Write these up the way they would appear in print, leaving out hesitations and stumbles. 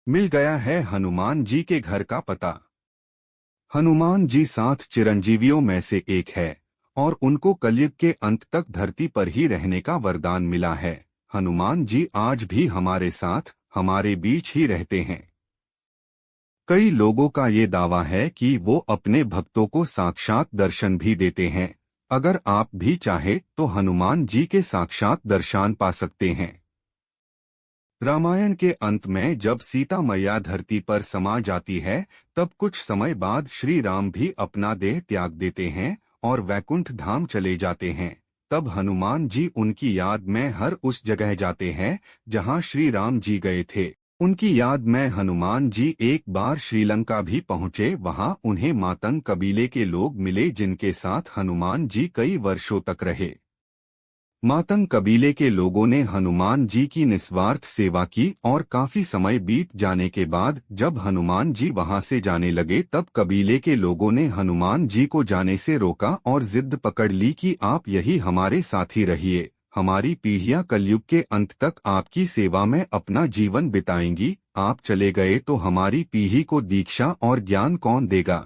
मिल गया है हनुमान जी के घर का पता। हनुमान जी 7 चिरंजीवियों में से एक है और उनको कलयुग के अंत तक धरती पर ही रहने का वरदान मिला है। हनुमान जी आज भी हमारे साथ, हमारे बीच ही रहते हैं। कई लोगों का ये दावा है कि वो अपने भक्तों को साक्षात दर्शन भी देते हैं। अगर आप भी चाहे तो हनुमान जी के साक्षात दर्शन पा सकते हैं। रामायण के अंत में जब सीता मैया धरती पर समा जाती है, तब कुछ समय बाद श्री राम भी अपना देह त्याग देते हैं और वैकुंठ धाम चले जाते हैं। तब हनुमान जी उनकी याद में हर उस जगह जाते हैं जहां श्री राम जी गए थे। उनकी याद में हनुमान जी एक बार श्रीलंका भी पहुंचे। वहां उन्हें मातंग कबीले के लोग मिले जिनके साथ हनुमान जी कई वर्षों तक रहे। मातंग कबीले के लोगों ने हनुमान जी की निस्वार्थ सेवा की और काफी समय बीत जाने के बाद जब हनुमान जी वहां से जाने लगे, तब कबीले के लोगों ने हनुमान जी को जाने से रोका और जिद पकड़ ली कि आप यही हमारे साथी रहिए। हमारी पीढ़ियां कलयुग के अंत तक आपकी सेवा में अपना जीवन बिताएंगी। आप चले गए तो हमारी पीढ़ी को दीक्षा और ज्ञान कौन देगा।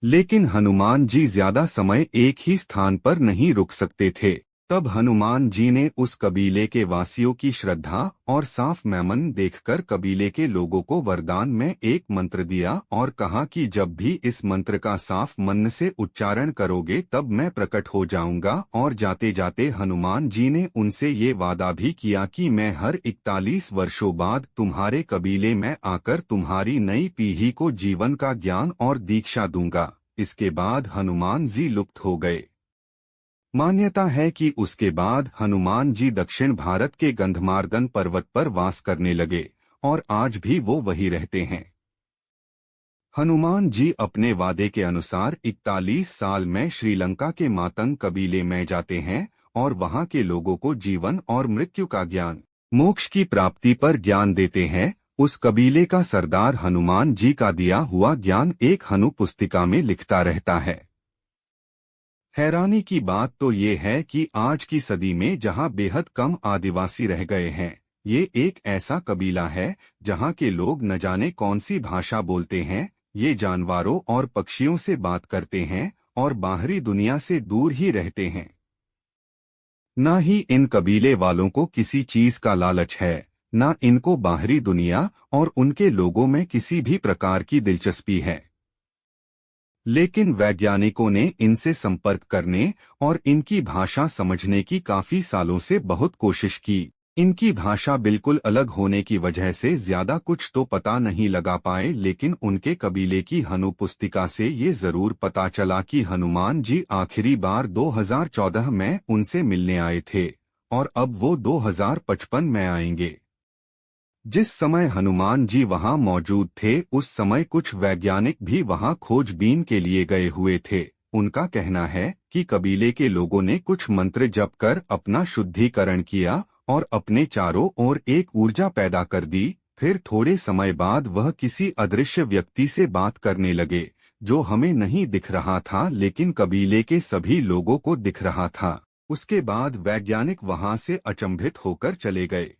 लेकिन हनुमान जी ज्यादा समय एक ही स्थान पर नहीं रुक सकते थे। तब हनुमान जी ने उस कबीले के वासियों की श्रद्धा और साफ मैमन देखकर कबीले के लोगों को वरदान में एक मंत्र दिया और कहा कि जब भी इस मंत्र का साफ मन से उच्चारण करोगे तब मैं प्रकट हो जाऊंगा। और जाते जाते हनुमान जी ने उनसे ये वादा भी किया कि मैं हर 41 वर्षों बाद तुम्हारे कबीले में आकर तुम्हारी नई पीढ़ी को जीवन का ज्ञान और दीक्षा दूंगा। इसके बाद हनुमान जी लुप्त हो गए। मान्यता है कि उसके बाद हनुमान जी दक्षिण भारत के गंधमार्दन पर्वत पर वास करने लगे और आज भी वो वही रहते हैं। हनुमान जी अपने वादे के अनुसार 41 साल में श्रीलंका के मातंग कबीले में जाते हैं और वहां के लोगों को जीवन और मृत्यु का ज्ञान, मोक्ष की प्राप्ति पर ज्ञान देते हैं। उस कबीले का सरदार हनुमान जी का दिया हुआ ज्ञान एक हनु पुस्तिका में लिखता रहता है। हैरानी की बात तो ये है कि आज की सदी में जहां बेहद कम आदिवासी रह गए हैं, ये एक ऐसा कबीला है जहां के लोग न जाने कौन सी भाषा बोलते हैं। ये जानवरों और पक्षियों से बात करते हैं और बाहरी दुनिया से दूर ही रहते हैं। न ही इन कबीले वालों को किसी चीज का लालच है, न इनको बाहरी दुनिया और उनके लोगों में किसी भी प्रकार की दिलचस्पी है। लेकिन वैज्ञानिकों ने इनसे संपर्क करने और इनकी भाषा समझने की काफी सालों से बहुत कोशिश की। इनकी भाषा बिल्कुल अलग होने की वजह से ज्यादा कुछ तो पता नहीं लगा पाए, लेकिन उनके कबीले की हनु पुस्तिका से ये जरूर पता चला कि हनुमान जी आखिरी बार 2014 में उनसे मिलने आए थे और अब वो 2055 में आएंगे। जिस समय हनुमान जी वहां मौजूद थे उस समय कुछ वैज्ञानिक भी वहां खोजबीन के लिए गए हुए थे। उनका कहना है कि कबीले के लोगों ने कुछ मंत्र जप कर अपना शुद्धिकरण किया और अपने चारों ओर एक ऊर्जा पैदा कर दी। फिर थोड़े समय बाद वह किसी अदृश्य व्यक्ति से बात करने लगे जो हमें नहीं दिख रहा था लेकिन कबीले के सभी लोगों को दिख रहा था। उसके बाद वैज्ञानिक वहां से अचंभित होकर चले गए।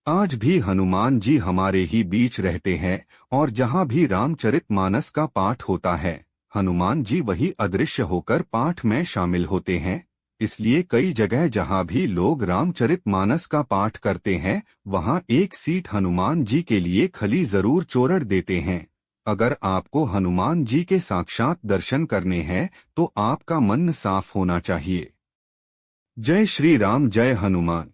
आज भी हनुमान जी हमारे ही बीच रहते हैं और जहां भी रामचरितमानस का पाठ होता है, हनुमान जी वही अदृश्य होकर पाठ में शामिल होते हैं। इसलिए कई जगह जहां भी लोग रामचरितमानस का पाठ करते हैं, वहां एक सीट हनुमान जी के लिए खली जरूर चोरड़ देते हैं। अगर आपको हनुमान जी के साक्षात दर्शन करने हैं तो आपका मन साफ होना चाहिए। जय श्री राम, जय हनुमान।